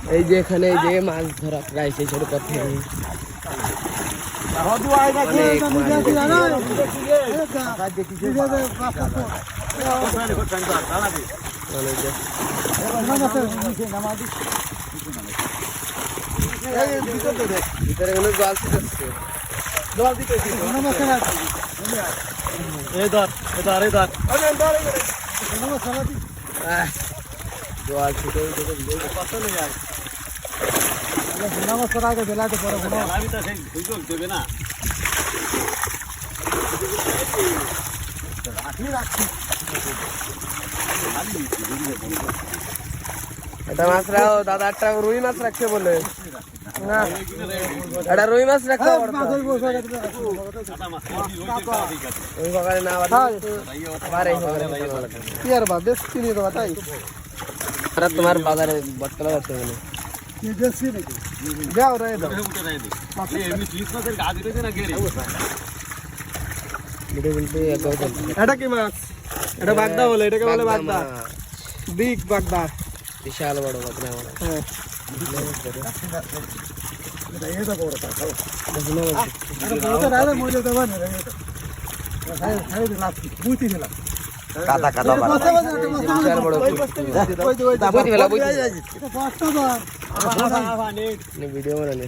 এই যে এখানে এই যে মাছ ধরা প্রায় সেই ছোট পথে ভিতরে কোনো জল ছিটাচ্ছে জল দিতে জল ছিটে কত নেই আর নমস্কার আগে বেলাতে পড়ে আমি তো সেই সুযোগ দেবে না এটা মাছ রাখো দাদা একটা রুই মাছ রাখতে বলে না এটা রুই মাছ রাখতে ওই বাগানে না পারে কি আর বা বেশ কিনে দেওয়া তাই আর তোমার বাজারে বটতলা করতে হবে যাও রে দাও এটা কি মাছ এটা বাগদা বলে এটাকে বলে বাগদা বিগ বাগদা বিশাল বড় বাগদা হ্যাঁ কাদা কাদা বিশাল বড় ভিডিও বানালে